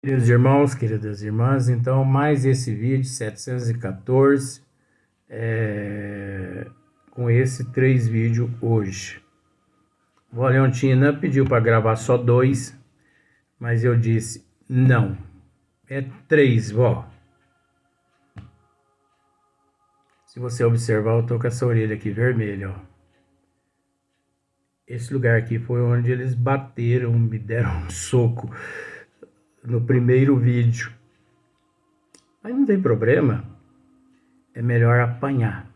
Queridos irmãos, queridas irmãs, então mais esse vídeo 714 com esse 3 vídeos hoje. Vó Leontina pediu para gravar só 2, mas eu disse não, é 3, vó. Se você observar, eu tô com essa orelha aqui vermelha, ó. Esse lugar aqui foi onde eles bateram, me deram um soco no primeiro vídeo. Mas não tem problema, é melhor apanhar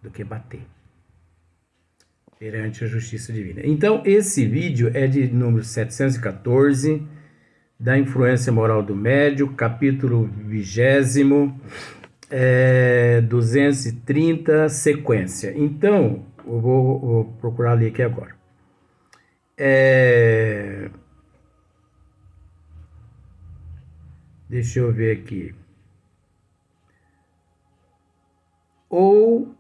do que bater perante a justiça divina. Então, esse vídeo é de número 714, da influência moral do médio, capítulo 20, 230, sequência. Então, eu vou procurar ler aqui agora. Deixa eu ver aqui. Ou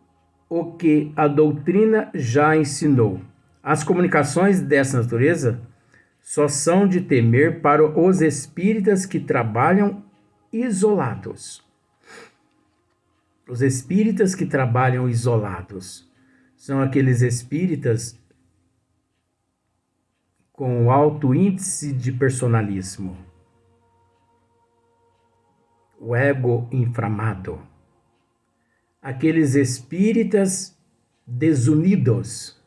o que a doutrina já ensinou. As comunicações dessa natureza só são de temer para os espíritas que trabalham isolados. Os espíritas que trabalham isolados são aqueles espíritas com alto índice de personalismo, o ego inflamado, aqueles espíritas desunidos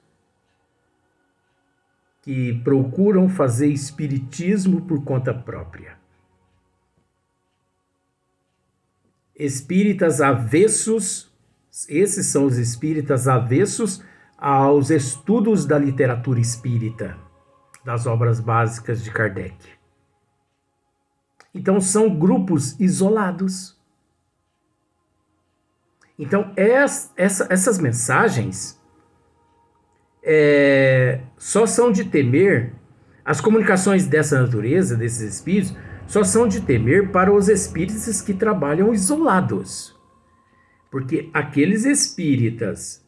que procuram fazer espiritismo por conta própria. Espíritas avessos, esses são os espíritas avessos aos estudos da literatura espírita, das obras básicas de Kardec. Então são grupos isolados. Então essas mensagens só são de temer, as comunicações dessa natureza, desses espíritos, só são de temer para os espíritas que trabalham isolados. Porque aqueles espíritas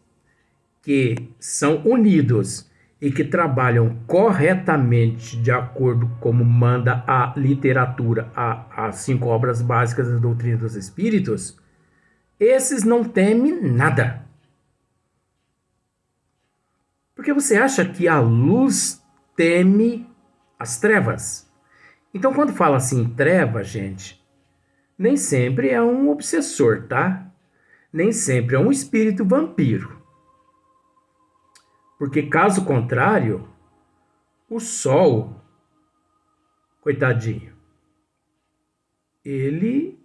que são unidos e que trabalham corretamente de acordo como manda a literatura, as 5 obras básicas da doutrina dos espíritos, esses não temem nada. Porque você acha que a luz teme as trevas? Então, quando fala assim treva, gente, nem sempre é um obsessor, tá? Nem sempre é um espírito vampiro. Porque, caso contrário, o sol, coitadinho, ele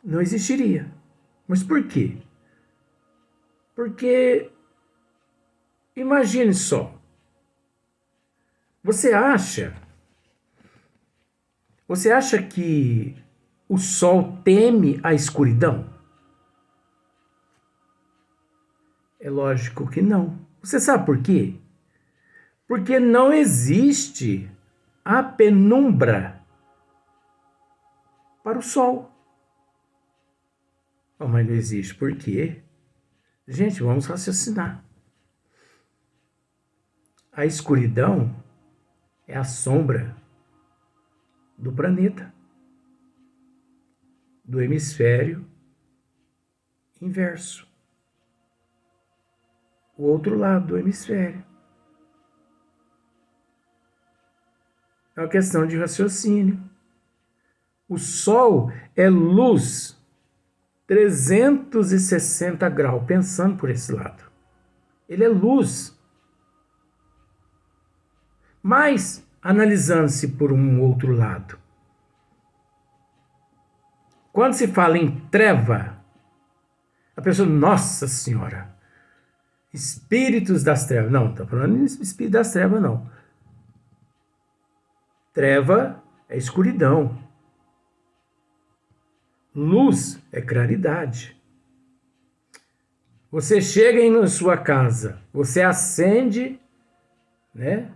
não existiria. Mas por quê? Porque, imagine só, você acha que o sol teme a escuridão? É lógico que não. Você sabe por quê? Porque não existe a penumbra para o sol. Oh, mas não existe. Por quê? Gente, vamos raciocinar. A escuridão é a sombra do planeta, do hemisfério inverso, o outro lado do hemisfério. É uma questão de raciocínio. O Sol é luz 360 graus, pensando por esse lado. Ele é luz. Mas, analisando-se por um outro lado, quando se fala em treva, a pessoa, nossa senhora, espíritos das trevas. Não, não está falando em espírito das trevas, não. Treva é escuridão. Luz é claridade. Você chega em sua casa, você acende, né?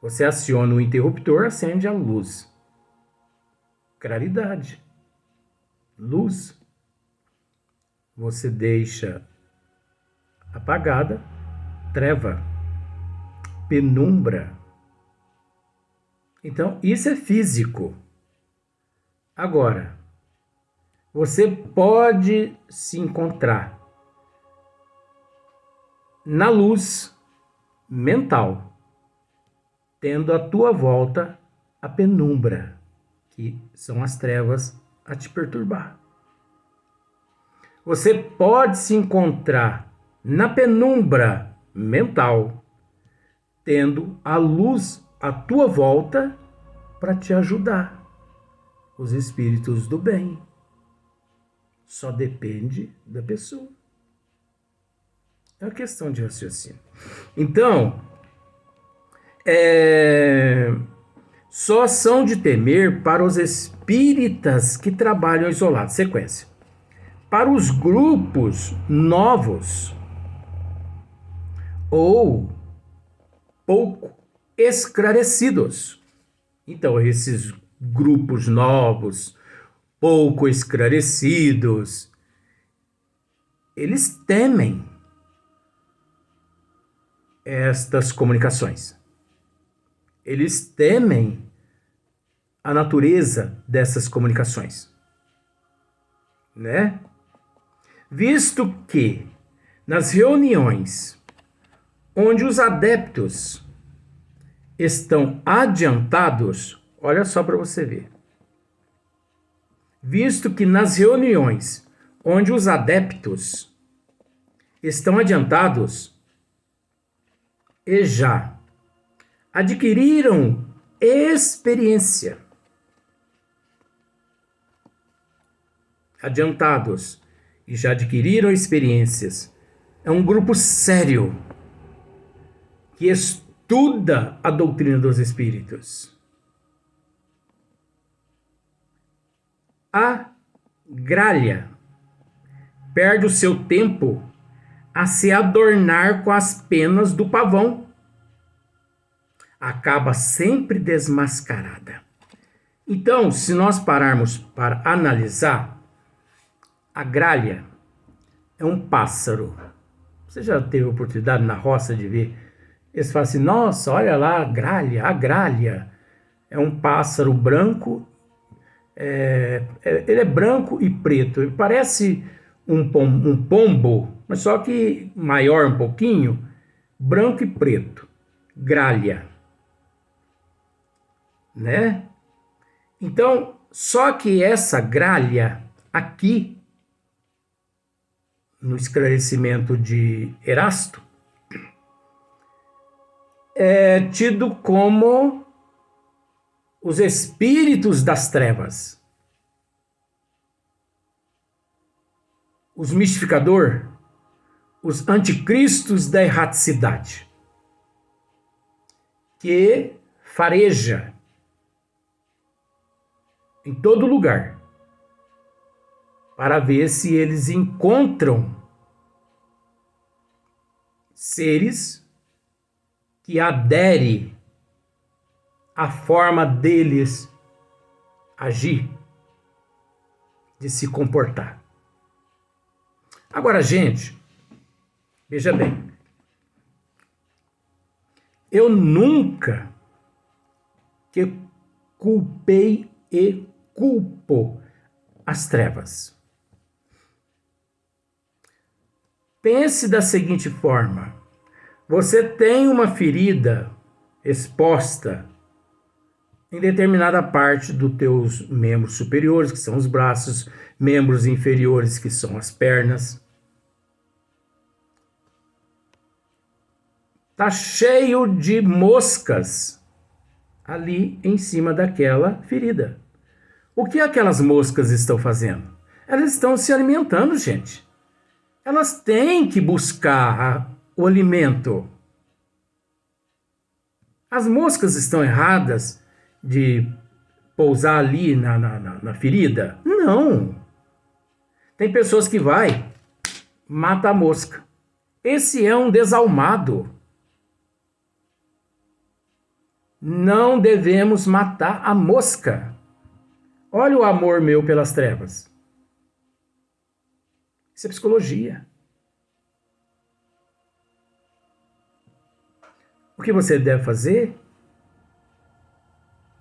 Você aciona o interruptor, acende a luz. Claridade. Luz. Você deixa apagada, treva, penumbra. Então, isso é físico. Agora, você pode se encontrar na luz mental, tendo à tua volta a penumbra, que são as trevas a te perturbar. Você pode se encontrar na penumbra mental, tendo a luz à tua volta para te ajudar. Os espíritos do bem. Só depende da pessoa. É uma questão de raciocínio. Então, só são de temer para os espíritas que trabalham isolados. Sequência. Para os grupos novos ou pouco esclarecidos. Então, esses grupos novos, pouco esclarecidos, eles temem estas comunicações. Eles temem a natureza dessas comunicações, né? Visto que nas reuniões onde os adeptos estão adiantados, olha só para você ver. Visto que nas reuniões onde os adeptos estão adiantados e já adquiriram experiência, adiantados e já adquiriram experiências, é um grupo sério que estuda a doutrina dos espíritos. A gralha perde o seu tempo a se adornar com as penas do pavão. Acaba sempre desmascarada. Então, se nós pararmos para analisar, a gralha é um pássaro. Você já teve a oportunidade na roça de ver? Eles falam assim, nossa, olha lá, a gralha. É um pássaro branco, ele é branco e preto. Ele parece um pombo, mas só que maior um pouquinho, branco e preto. Gralha. Né? Então, só que essa gralha aqui, no esclarecimento de Erasto, é tido como os espíritos das trevas. Os mistificadores, os anticristos da erraticidade, que fareja em todo lugar para ver se eles encontram seres que aderem à forma deles agir, de se comportar. Agora, gente, veja bem, eu nunca que culpei e culpo as trevas. Pense da seguinte forma: você tem uma ferida exposta em determinada parte dos teus membros superiores, que são os braços, membros inferiores, que são as pernas. Tá cheio de moscas ali em cima daquela ferida. O que aquelas moscas estão fazendo? Elas estão se alimentando, gente. Elas têm que buscar o alimento. As moscas estão erradas de pousar ali na ferida? Não. Tem pessoas que mata a mosca. Esse é um desalmado. Não devemos matar a mosca. Olha o amor meu pelas trevas. Isso é psicologia. O que você deve fazer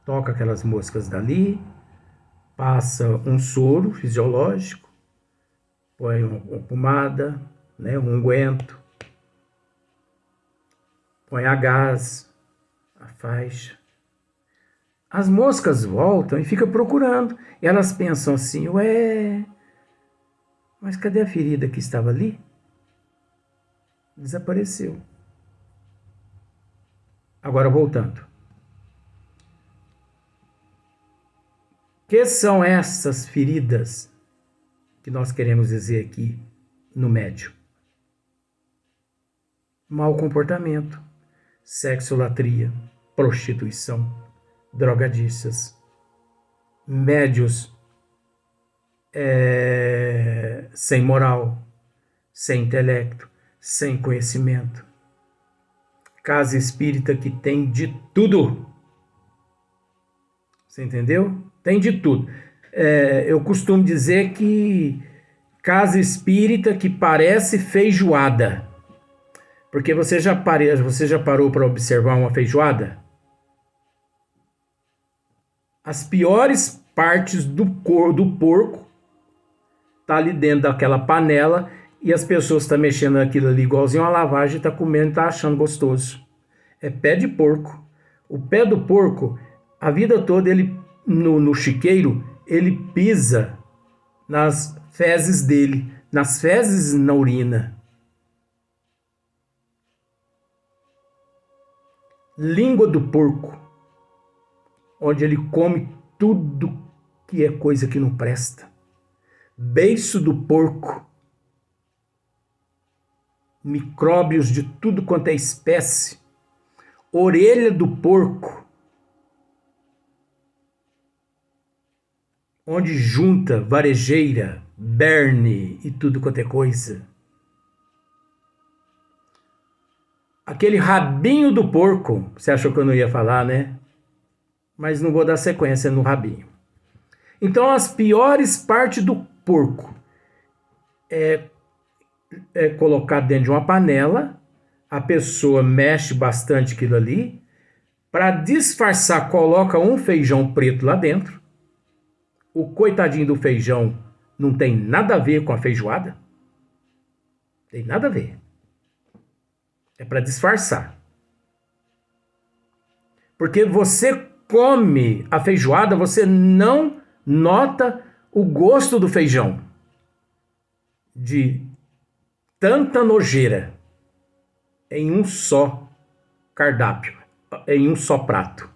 toca aquelas moscas dali, passa um soro fisiológico, põe uma pomada, né, um unguento, põe a gás, a faixa. As moscas voltam e ficam procurando. E elas pensam assim, ué, mas cadê a ferida que estava ali? Desapareceu. Agora voltando. Que são essas feridas que nós queremos dizer aqui no médio? Mau comportamento, sexolatria, prostituição, drogadiças, médios sem moral, sem intelecto, sem conhecimento. Casa espírita que tem de tudo. Você entendeu? Tem de tudo. Eu costumo dizer que casa espírita que parece feijoada. Porque você já parou para observar uma feijoada? As piores partes do porco tá ali dentro daquela panela e as pessoas estão mexendo naquilo ali igualzinho a lavagem, tá comendo, tá achando gostoso. É pé de porco. O pé do porco, a vida toda, ele no chiqueiro, ele pisa nas fezes dele, nas fezes e na urina. Língua do porco, onde ele come tudo que é coisa que não presta. Beiço do porco, micróbios de tudo quanto é espécie. Orelha do porco, onde junta varejeira, berne e tudo quanto é coisa. Aquele rabinho do porco, você achou que eu não ia falar, né? Mas não vou dar sequência no rabinho. Então, as piores partes do porco é colocar dentro de uma panela, a pessoa mexe bastante aquilo ali, para disfarçar, coloca um feijão preto lá dentro. O coitadinho do feijão não tem nada a ver com a feijoada. Tem nada a ver. É para disfarçar. Porque você come a feijoada, você não nota o gosto do feijão. De tanta nojeira em um só cardápio, em um só prato.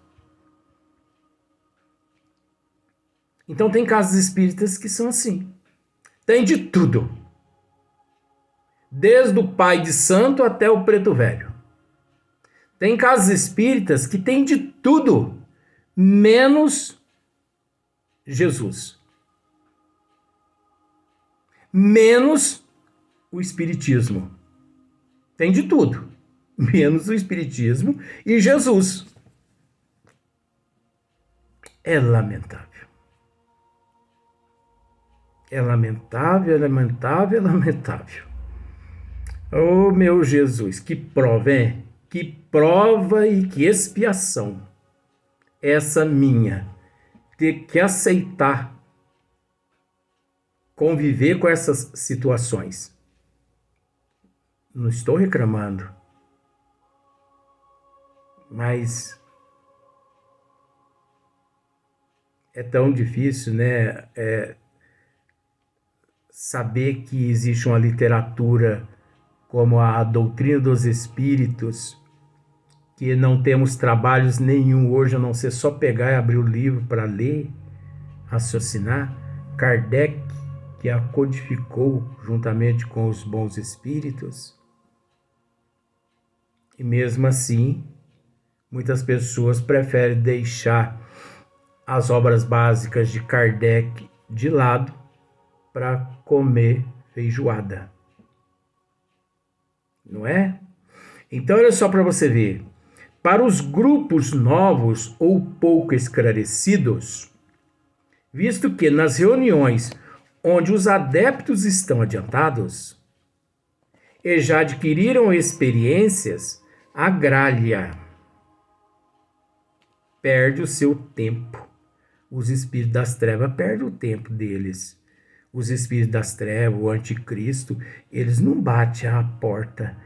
Então tem casas espíritas que são assim. Tem de tudo. Desde o pai de santo até o preto velho. Tem casas espíritas que tem de tudo, menos Jesus. Menos o espiritismo. Tem de tudo, menos o espiritismo e Jesus. É lamentável. É lamentável, é lamentável, é lamentável. Oh, meu Jesus, que prova, hein? Que prova e que expiação. Essa minha. Ter que aceitar conviver com essas situações. Não estou reclamando. Mas é tão difícil, né? Saber que existe uma literatura como a Doutrina dos Espíritos, que não temos trabalhos nenhum hoje, a não ser só pegar e abrir o livro para ler, raciocinar. Kardec, que a codificou juntamente com os bons espíritos. E mesmo assim, muitas pessoas preferem deixar as obras básicas de Kardec de lado para comer feijoada. Não é? Então, olha só para você ver. Para os grupos novos ou pouco esclarecidos, visto que nas reuniões onde os adeptos estão adiantados e já adquiriram experiências, a gralha perdem o seu tempo. Os espíritos das trevas perdem o tempo deles. Os espíritos das trevas, o anticristo, eles não batem à porta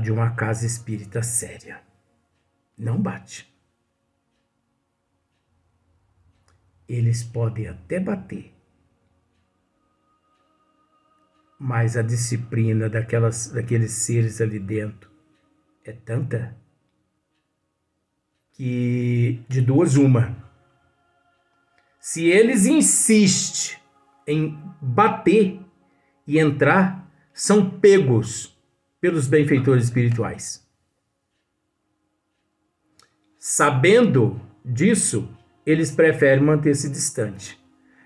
de uma casa espírita séria. Não bate. Eles podem até bater. Mas a disciplina daqueles seres ali dentro é tanta que de duas uma. Se eles insistem em bater e entrar, são pegos pelos benfeitores espirituais. Sabendo disso, eles preferem manter-se distante.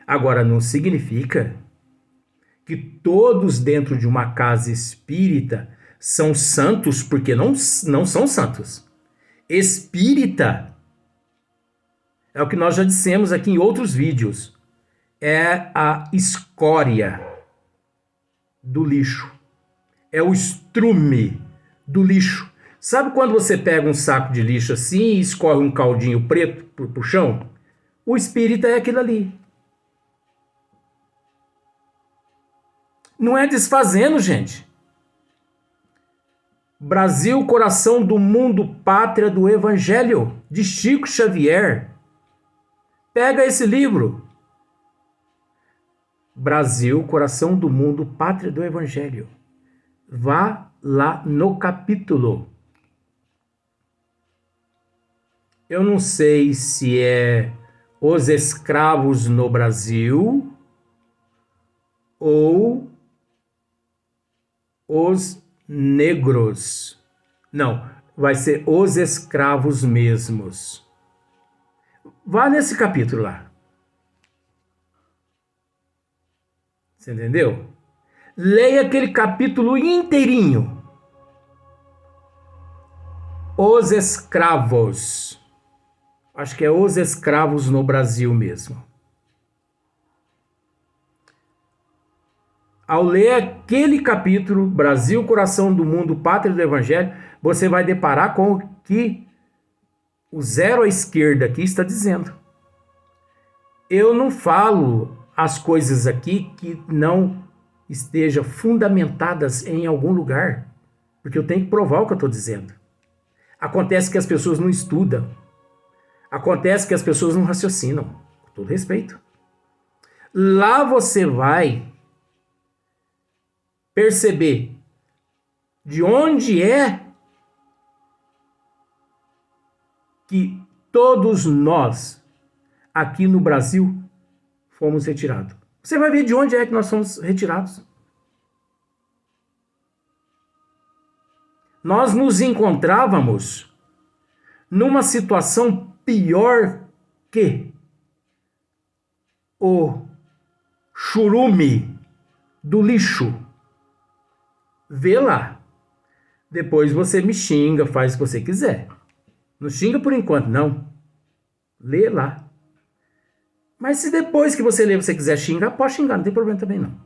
Agora, não significa que todos dentro de uma casa espírita são santos, porque não são santos. Espírita é o que nós já dissemos aqui em outros vídeos. É a escória do lixo. É o estrume do lixo. Sabe quando você pega um saco de lixo assim e escorre um caldinho preto pro chão? O espírita é aquilo ali. Não é desfazendo, gente. Brasil, coração do mundo, pátria do Evangelho, de Chico Xavier. Pega esse livro. Brasil, coração do mundo, pátria do Evangelho. Vá lá no capítulo. Eu não sei se é os escravos no Brasil ou os negros. Não, vai ser os escravos mesmos. Vá nesse capítulo lá. Você entendeu? Leia aquele capítulo inteirinho. Os escravos. Acho que é os escravos no Brasil mesmo. Ao ler aquele capítulo, Brasil, coração do mundo, pátria do Evangelho, você vai deparar com o que o zero à esquerda aqui está dizendo. Eu não falo as coisas aqui que não estejam fundamentadas em algum lugar, porque eu tenho que provar o que eu estou dizendo. Acontece que as pessoas não estudam. Acontece que as pessoas não raciocinam. Com todo respeito. Lá você vai perceber de onde é que todos nós, aqui no Brasil, fomos retirados. Você vai ver de onde é que nós fomos retirados. Nós nos encontrávamos numa situação pior que o churume do lixo. Vê lá. Depois você me xinga, faz o que você quiser. Não xinga por enquanto, não. Lê lá. Mas se depois que você lê você quiser xingar, pode xingar, não tem problema também não.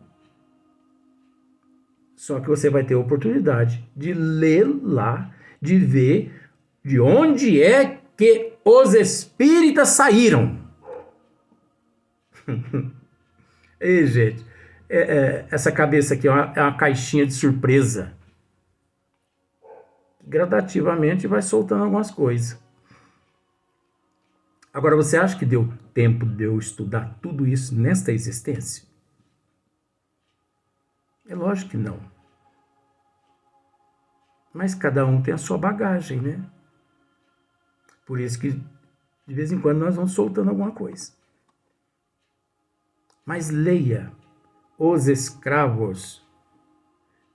Só que você vai ter a oportunidade de ler lá, de ver de onde é que os espíritas saíram. Ei, gente, essa cabeça aqui é uma caixinha de surpresa. Gradativamente vai soltando algumas coisas. Agora, você acha que deu tempo de eu estudar tudo isso nesta existência? É lógico que não. Mas cada um tem a sua bagagem, né? Por isso que de vez em quando nós vamos soltando alguma coisa. Mas leia Os Escravos.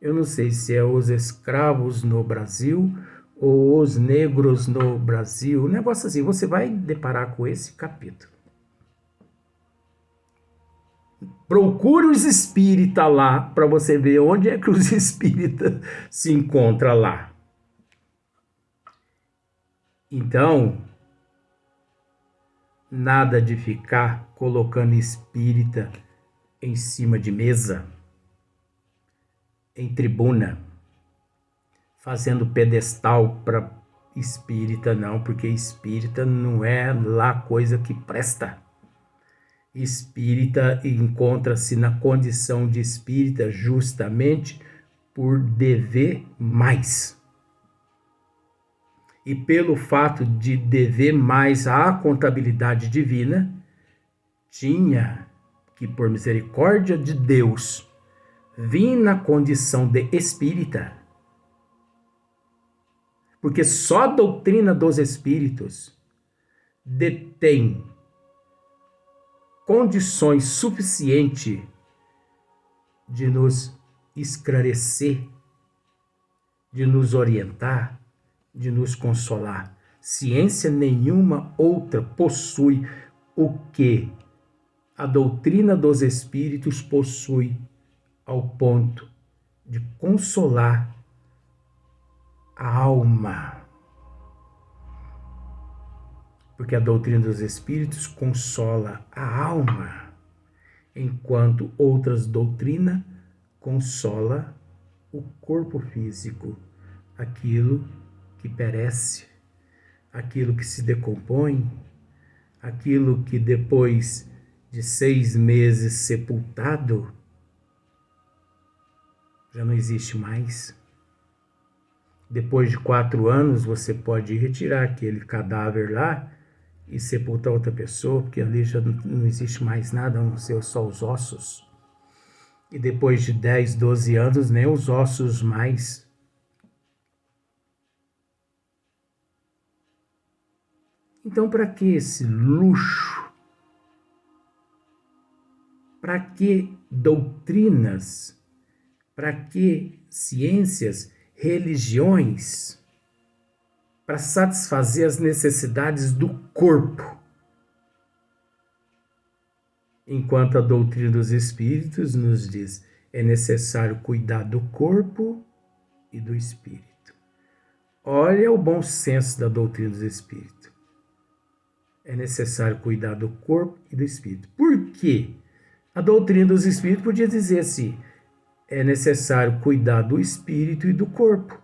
Eu não sei se é Os Escravos no Brasil ou Os Negros no Brasil. Um negócio assim, você vai deparar com esse capítulo. Procure os espíritas lá para você ver onde é que os espíritas se encontram lá. Então, nada de ficar colocando espírita em cima de mesa, em tribuna, fazendo pedestal para Espírita não, porque espírita não é lá coisa que presta. Espírita encontra-se na condição de espírita justamente por dever mais. E pelo fato de dever mais à contabilidade divina, tinha que, por misericórdia de Deus, vir na condição de espírita. Porque só a doutrina dos espíritos detém condições suficientes de nos esclarecer, de nos orientar, de nos consolar. Ciência nenhuma outra possui o que a doutrina dos espíritos possui, ao ponto de consolar a alma. Porque a doutrina dos espíritos consola a alma, enquanto outras doutrinas consola o corpo físico, aquilo que perece, aquilo que se decompõe, aquilo que depois de 6 meses sepultado já não existe mais. Depois de 4 anos você pode retirar aquele cadáver lá e sepultar outra pessoa, porque ali já não existe mais nada, a não ser só os ossos. E depois de 10, 12 anos, nem os ossos mais. Então, para que esse luxo? Para que doutrinas? Para que ciências, religiões? Para satisfazer as necessidades do corpo. Enquanto a doutrina dos espíritos nos diz, é necessário cuidar do corpo e do espírito. Olha o bom senso da doutrina dos espíritos. É necessário cuidar do corpo e do espírito. Por quê? A doutrina dos espíritos podia dizer assim, é necessário cuidar do espírito e do corpo.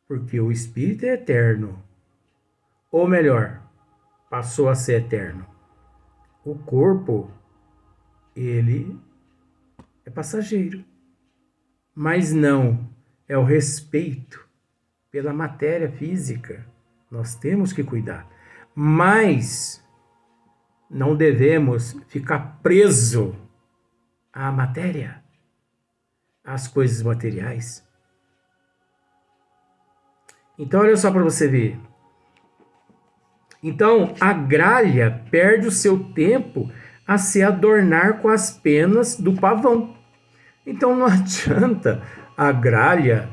Porque o espírito é eterno. Ou melhor, passou a ser eterno. O corpo, ele é passageiro. Mas não, é o respeito pela matéria física. Nós temos que cuidar. Mas não devemos ficar preso à matéria, às coisas materiais. Então, olha só para você ver. Então, a gralha perde o seu tempo a se adornar com as penas do pavão. Então, não adianta a gralha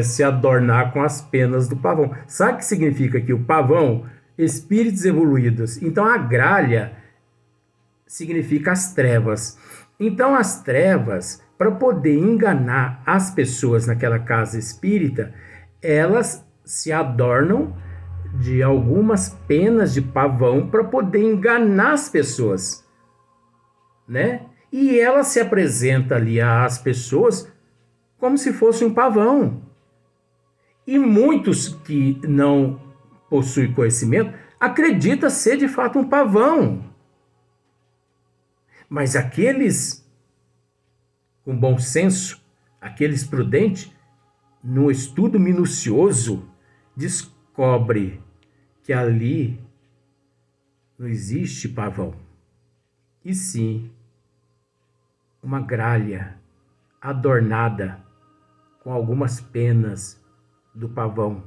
se adornar com as penas do pavão. Sabe o que significa aqui? O pavão, espíritos evoluídos. Então, a gralha significa as trevas. Então, as trevas, para poder enganar as pessoas naquela casa espírita, elas se adornam de algumas penas de pavão para poder enganar as pessoas, né? E ela se apresenta ali às pessoas como se fosse um pavão. E muitos que não possuem conhecimento acreditam ser de fato um pavão. Mas aqueles com bom senso, aqueles prudentes, no estudo minucioso, descobre que ali não existe pavão, e sim uma gralha adornada com algumas penas do pavão.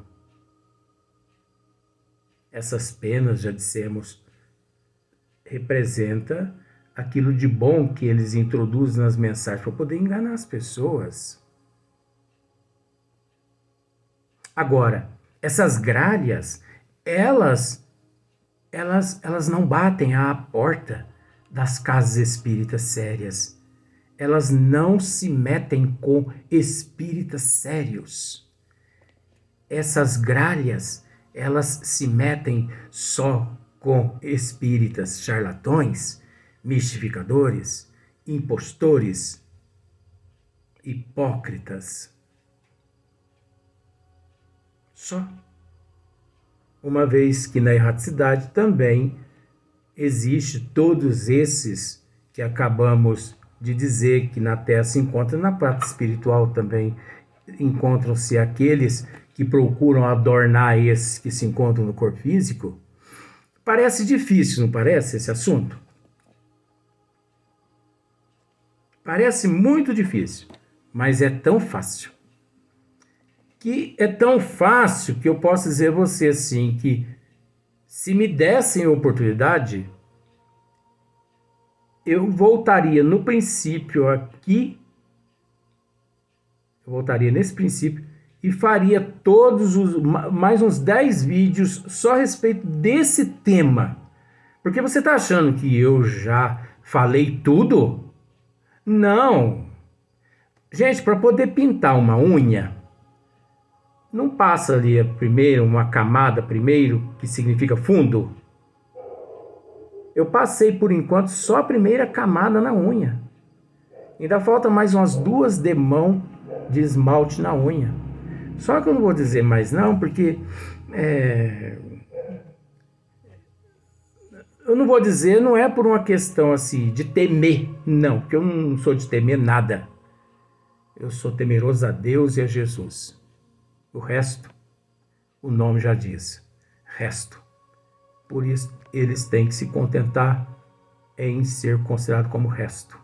Essas penas, já dissemos, representa aquilo de bom que eles introduzem nas mensagens para poder enganar as pessoas. Agora, essas gralhas, elas não batem à porta das casas espíritas sérias. Elas não se metem com espíritas sérios. Essas gralhas, elas se metem só com espíritas charlatões, mistificadores, impostores, hipócritas. Só. Uma vez que na erraticidade também existe todos esses que acabamos de dizer que na Terra se encontram, na parte espiritual também encontram-se aqueles que procuram adornar esses que se encontram no corpo físico. Parece difícil, não parece, esse assunto? Parece muito difícil, mas é tão fácil. Que é tão fácil que eu posso dizer a você assim, que se me dessem a oportunidade, eu voltaria no princípio aqui, eu voltaria nesse princípio e faria mais uns 10 vídeos só a respeito desse tema. Porque você está achando que eu já falei tudo? Não. Gente, para poder pintar uma unha, não passa ali primeiro uma camada primeiro, que significa fundo? Eu passei por enquanto só a primeira camada na unha. Ainda falta mais umas 2 demãos de esmalte na unha. Só que eu não vou dizer mais não, porque eu não vou dizer, não é por uma questão assim de temer, não, porque eu não sou de temer nada. Eu sou temeroso a Deus e a Jesus. O resto, o nome já diz, resto. Por isso, eles têm que se contentar em ser considerado como resto.